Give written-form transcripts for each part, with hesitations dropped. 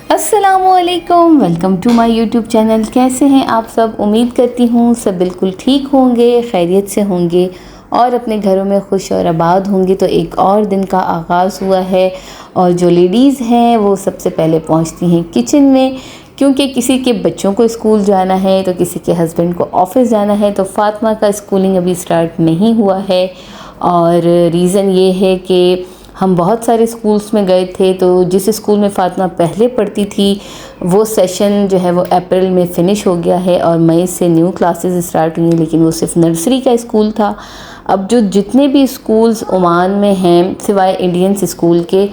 अस्सलामुअलैकुम, welcome to my YouTube channel. कैसे हैं आप सब? उम्मीद करती हूँ सब बिल्कुल ठीक होंगे, खैरियत से होंगे और अपने घरों में खुश और आबाद होंगे। तो एक और दिन का आगाज़ हुआ है और जो लेडीज़ हैं वो सबसे पहले पहुँचती हैं किचन में, क्योंकि किसी के बच्चों को स्कूल जाना है तो किसी के हस्बैंड को ऑफ़िस जाना है। तो फ़ातिमा का स्कूलिंग अभी स्टार्ट नहीं हुआ है और रीज़न ये है कि हम बहुत सारे स्कूल्स में गए थे। तो जिस स्कूल में फ़ातिमा पहले पढ़ती थी वो सेशन जो है वो अप्रैल में फ़िनिश हो गया है और मई से न्यू क्लासेस स्टार्ट हुई हैं, लेकिन वो सिर्फ नर्सरी का स्कूल था। अब जो जितने भी स्कूल्स ओमान में हैं सिवाय इंडियंस स्कूल के,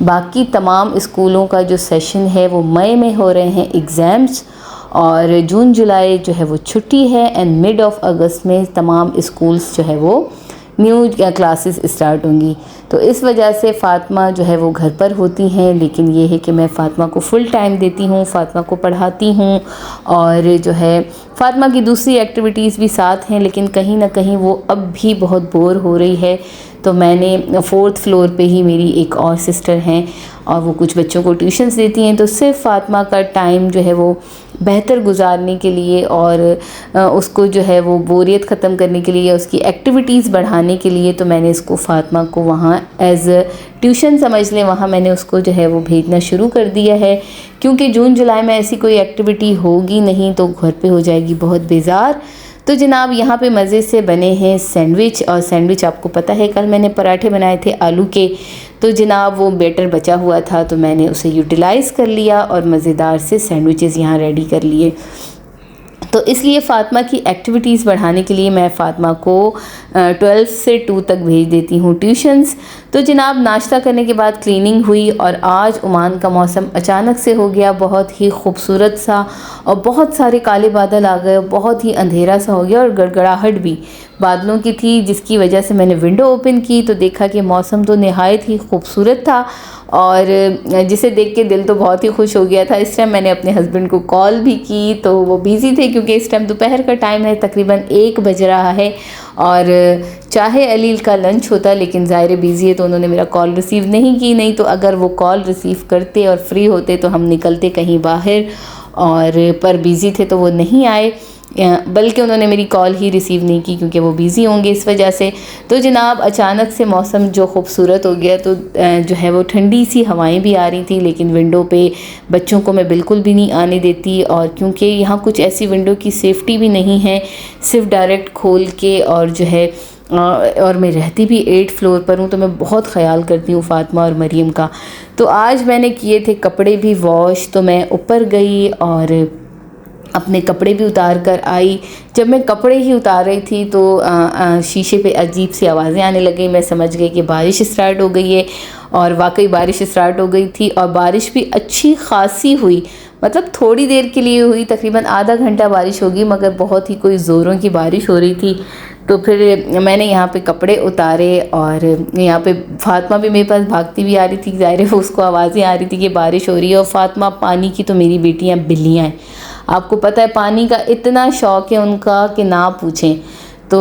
बाकी तमाम स्कूलों का जो सेशन है वो मई में हो रहे हैं एग्ज़ाम्स, और जून जुलाई जो है वो छुट्टी है एंड मिड ऑफ अगस्त में तमाम स्कूल्स जो है वो न्यू क्लासेस स्टार्ट होंगी। तो इस वजह से फ़ातिमा जो है वो घर पर होती हैं, लेकिन ये है कि मैं फ़ातिमा को फुल टाइम देती हूँ, फ़ातिमा को पढ़ाती हूँ और जो है फ़ातिमा की दूसरी एक्टिविटीज़ भी साथ हैं। लेकिन कहीं ना कहीं वो अब भी बहुत बोर हो रही है, तो मैंने 4th फ्लोर पे ही मेरी एक और सिस्टर हैं और वो कुछ बच्चों को ट्यूशन्स देती हैं। तो सिर्फ फ़ातिमा का टाइम जो है वो बेहतर गुजारने के लिए और उसको जो है वो बोरियत ख़त्म करने के लिए, उसकी एक्टिविटीज़ बढ़ाने के लिए, तो मैंने इसको फ़ातिमा को वहाँ एज़ ट्यूशन समझ लें, वहाँ मैंने उसको जो है वो भेजना शुरू कर दिया है। क्योंकि जून जुलाई में ऐसी कोई एक्टिविटी होगी नहीं तो घर पे हो जाएगी बहुत बेजार। तो जनाब यहाँ पे मज़े से बने हैं सैंडविच, और सैंडविच आपको पता है कल मैंने पराठे बनाए थे आलू के, तो जनाब वो बैटर बचा हुआ था तो मैंने उसे यूटिलाइज़ कर लिया और मज़ेदार से सैंडविचेस यहाँ रेडी कर लिए। तो इसलिए फ़ातिमा की एक्टिविटीज़ बढ़ाने के लिए मैं फ़ातिमा को 12 से 2 तक भेज देती हूँ ट्यूशन्स। तो जनाब नाश्ता करने के बाद क्लीनिंग हुई और आज ओमान का मौसम अचानक से हो गया बहुत ही खूबसूरत सा, और बहुत सारे काले बादल आ गए, बहुत ही अंधेरा सा हो गया और गड़गड़ाहट भी बादलों की थी, जिसकी वजह से मैंने विंडो ओपन की तो देखा कि मौसम तो नहायत ही खूबसूरत था और जिसे देख के दिल तो बहुत ही खुश हो गया था। इस टाइम मैंने अपने हस्बैंड को कॉल भी की तो वो बिज़ी थे, क्योंकि इस टाइम दोपहर का टाइम है, तकरीबन 1 बज रहा है और चाहे अलील का लंच होता लेकिन ज़ाहिर बिज़ी है तो उन्होंने मेरा कॉल रिसीव नहीं की। नहीं तो अगर वो कॉल रिसीव करते और फ्री होते तो हम निकलते कहीं बाहर, और पर बिज़ी थे तो वो नहीं आए, बल्कि उन्होंने मेरी कॉल ही रिसीव नहीं की क्योंकि वो बिज़ी होंगे इस वजह से। तो जनाब अचानक से मौसम जो खूबसूरत हो गया, तो जो है वो ठंडी सी हवाएं भी आ रही थी, लेकिन विंडो पे बच्चों को मैं बिल्कुल भी नहीं आने देती, और क्योंकि यहाँ कुछ ऐसी विंडो की सेफ्टी भी नहीं है, सिर्फ डायरेक्ट खोल के, और जो है और मैं रहती भी 8th फ्लोर पर हूँ तो मैं बहुत ख्याल करती हूँ फ़ातिमा और मरीम का। तो आज मैंने किए थे कपड़े भी वॉश, तो मैं ऊपर गई और अपने कपड़े भी उतार कर आई। जब मैं कपड़े ही उतार रही थी तो शीशे पे अजीब सी आवाज़ें आने लगी। मैं समझ गई कि बारिश स्टार्ट हो गई है, और वाकई बारिश स्टार्ट हो गई थी और बारिश भी अच्छी खासी हुई, मतलब थोड़ी देर के लिए हुई, तकरीबन आधा घंटा बारिश होगी, मगर बहुत ही कोई ज़ोरों की बारिश हो रही थी। तो फिर मैंने यहाँ पे कपड़े उतारे और यहाँ पे फ़ातिमा भी मेरे पास भागती भी आ रही थी, ज़ाहिर है उसको आवाज़ें आ रही थी कि बारिश हो रही है। और फ़ातिमा पानी की तो मेरी बेटियाँ बिल्लियाँ हैं, आपको पता है पानी का इतना शौक़ है उनका कि ना पूछें। तो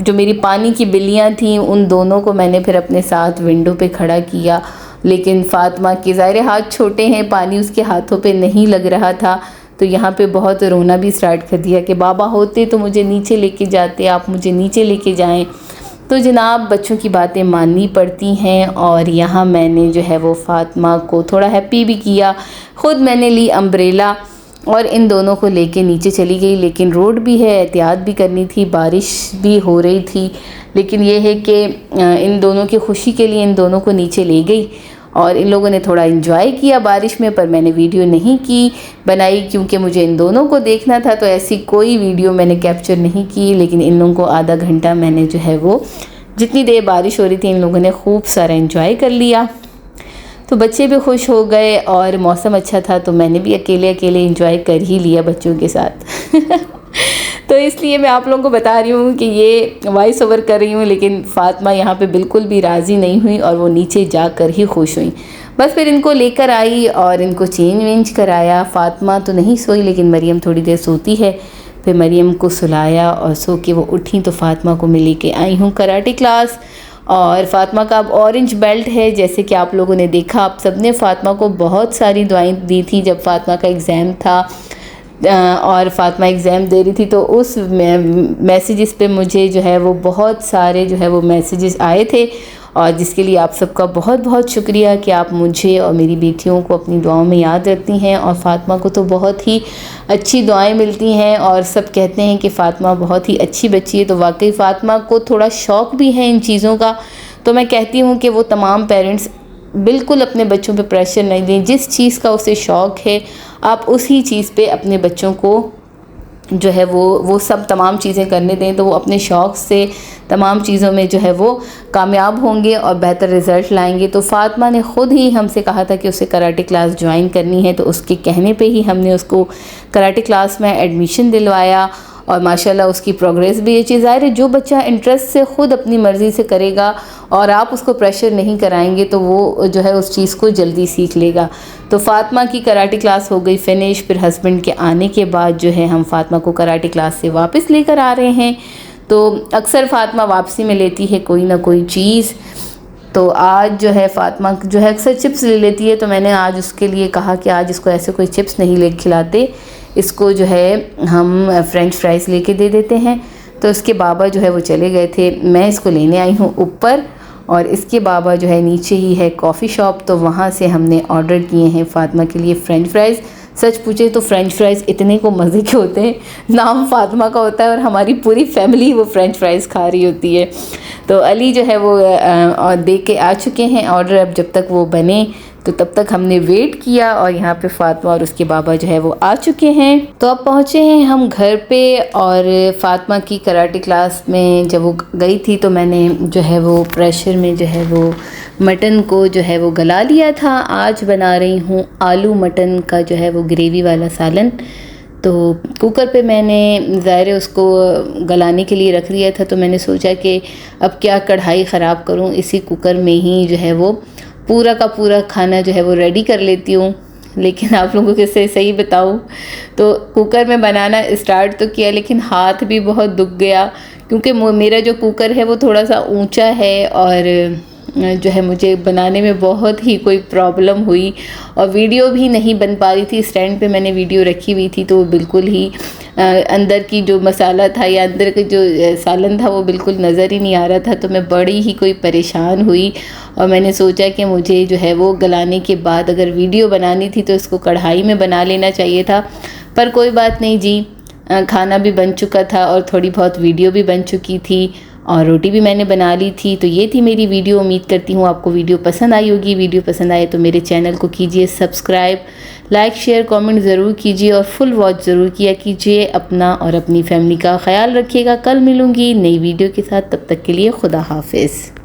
जो मेरी पानी की बिल्लियाँ थीं उन दोनों को मैंने फिर अपने साथ विंडो पे खड़ा किया, लेकिन फ़ातिमा के ज़ाहिर हाथ छोटे हैं, पानी उसके हाथों पे नहीं लग रहा था, तो यहाँ पे बहुत रोना भी स्टार्ट कर दिया कि बाबा होते तो मुझे नीचे लेके जाते, आप मुझे नीचे लेके जाएं। तो जनाब बच्चों की बातें माननी पड़ती हैं, और यहाँ मैंने जो है वो फ़ातिमा को थोड़ा हैप्पी भी किया। ख़ुद मैंने ली अम्ब्रेला और इन दोनों को लेके नीचे चली गई, लेकिन रोड भी है, एहतियात भी करनी थी, बारिश भी हो रही थी, लेकिन ये है कि इन दोनों की खुशी के लिए इन दोनों को नीचे ले गई और इन लोगों ने थोड़ा एंजॉय किया बारिश में। पर मैंने वीडियो नहीं की बनाई क्योंकि मुझे इन दोनों को देखना था, तो ऐसी कोई वीडियो मैंने कैप्चर नहीं की। लेकिन इन लोगों को आधा घंटा मैंने जो है वो जितनी देर बारिश हो रही थी इन लोगों ने खूब सारा एंजॉय कर लिया। तो बच्चे भी खुश हो गए और मौसम अच्छा था, तो मैंने भी अकेले अकेले एंजॉय कर ही लिया बच्चों के साथ। तो इसलिए मैं आप लोगों को बता रही हूँ कि ये वॉइस ओवर कर रही हूँ, लेकिन फ़ातिमा यहाँ पे बिल्कुल भी राज़ी नहीं हुई और वो नीचे जाकर ही खुश हुई। बस फिर इनको लेकर आई और इनको चेंज वेंज कराया। फ़ातिमा तो नहीं सोई, लेकिन मरीम थोड़ी देर सोती है। फिर मरीम को सुलाया और सो के वो उठी तो फ़ातिमा को मैं लेके आई हूँ कराटे क्लास, और फ़ातिमा का अब ऑरेंज बेल्ट है। जैसे कि आप लोगों ने देखा, आप सबने फ़ातिमा को बहुत सारी दुआएं दी थी जब फ़ातिमा का एग्ज़ाम था और फ़ातिमा एग्ज़ाम दे रही थी, तो उस मैसेजेस पे मुझे जो है वो बहुत सारे जो है वो मैसेजेस आए थे, और जिसके लिए आप सबका बहुत बहुत शुक्रिया कि आप मुझे और मेरी बेटियों को अपनी दुआओं में याद रखती हैं। और फ़ातिमा को तो बहुत ही अच्छी दुआएं मिलती हैं और सब कहते हैं कि फ़ातिमा बहुत ही अच्छी बच्ची है। तो वाकई फ़ातिमा को थोड़ा शौक़ भी है इन चीज़ों का। तो मैं कहती हूँ कि वो तमाम पेरेंट्स बिल्कुल अपने बच्चों पे प्रेशर नहीं दें। जिस चीज़ का उसे शौक़ है आप उसी चीज़ पे अपने बच्चों को जो है वो सब तमाम चीज़ें करने दें, तो वो अपने शौक़ से तमाम चीज़ों में जो है वो कामयाब होंगे और बेहतर रिज़ल्ट लाएंगे। तो फ़ातिमा ने ख़ुद ही हमसे कहा था कि उसे कराटे क्लास ज्वाइन करनी है, तो उसके कहने पे ही हमने उसको कराटे क्लास में एडमिशन दिलवाया और माशाल्लाह उसकी प्रोग्रेस भी अच्छी। ज़ाहिर है जो बच्चा इंटरेस्ट से ख़ुद अपनी मर्ज़ी से करेगा और आप उसको प्रेशर नहीं कराएंगे तो वो जो है उस चीज़ को जल्दी सीख लेगा। तो फ़ातिमा की कराटे क्लास हो गई फ़िनिश। फिर हस्बैंड के आने के बाद जो है हम फ़ातिमा को कराटे क्लास से वापस लेकर आ रहे हैं। तो अक्सर फ़ातिमा वापसी में लेती है कोई ना कोई चीज़। तो आज जो है फ़ातिमा जो है अक्सर चिप्स ले लेती है, तो मैंने आज उसके लिए कहा कि आज इसको ऐसे कोई चिप्स नहीं ले खिलाते, इसको जो है हम फ़्रेंच फ्राइज़ लेके दे देते हैं। तो इसके बाबा जो है वो चले गए थे, मैं इसको लेने आई हूँ ऊपर, और इसके बाबा जो है नीचे ही है कॉफ़ी शॉप, तो वहाँ से हमने ऑर्डर किए हैं फ़ातिमा के लिए फ़्रेंच फ्राइज़। सच पूछे तो फ़्रेंच फ्राइज़ इतने को मज़े के होते हैं, नाम फ़ातिमा का होता है और हमारी पूरी फैमिली वो फ़्रेंच फ्राइज़ खा रही होती है। तो अली जो है वो दे के आ चुके हैं ऑर्डर। अब जब तक वो बने तो तब तक हमने वेट किया, और यहाँ पे फ़ातिमा और उसके बाबा जो है वो आ चुके हैं। तो अब पहुँचे हैं हम घर पे, और फ़ातिमा की कराटे क्लास में जब वो गई थी तो मैंने जो है वो प्रेशर में जो है वो मटन को जो है वो गला लिया था। आज बना रही हूँ आलू मटन का जो है वो ग्रेवी वाला सालन। तो कुकर पे मैंने ज़ाहिर उसको गलाने के लिए रख दिया था, तो मैंने सोचा कि अब क्या कढ़ाई ख़राब करूँ, इसी कुकर में ही जो है वो पूरा का पूरा खाना जो है वो रेडी कर लेती हूँ। लेकिन आप लोगों के से सही बताऊँ तो कुकर में बनाना स्टार्ट तो किया, लेकिन हाथ भी बहुत दुख गया, क्योंकि मेरा जो कुकर है वो थोड़ा सा ऊंचा है और जो है मुझे बनाने में बहुत ही कोई प्रॉब्लम हुई, और वीडियो भी नहीं बन पा रही थी। स्टैंड पे मैंने वीडियो रखी हुई थी तो बिल्कुल ही अंदर की जो मसाला था या अंदर का जो सालन था वो बिल्कुल नज़र ही नहीं आ रहा था। तो मैं बड़ी ही कोई परेशान हुई, और मैंने सोचा कि मुझे जो है वो गलाने के बाद अगर वीडियो बनानी थी तो इसको कढ़ाई में बना लेना चाहिए था। पर कोई बात नहीं जी, खाना भी बन चुका था और थोड़ी बहुत वीडियो भी बन चुकी थी, और रोटी भी मैंने बना ली थी। तो ये थी मेरी वीडियो। उम्मीद करती हूँ आपको वीडियो पसंद आई होगी। वीडियो पसंद आए तो मेरे चैनल को कीजिए सब्सक्राइब, लाइक शेयर कमेंट ज़रूर कीजिए, और फुल वॉच ज़रूर किया कीजिए। अपना और अपनी फैमिली का ख्याल रखिएगा। कल मिलूँगी नई वीडियो के साथ, तब तक के लिए खुदा हाफिज़।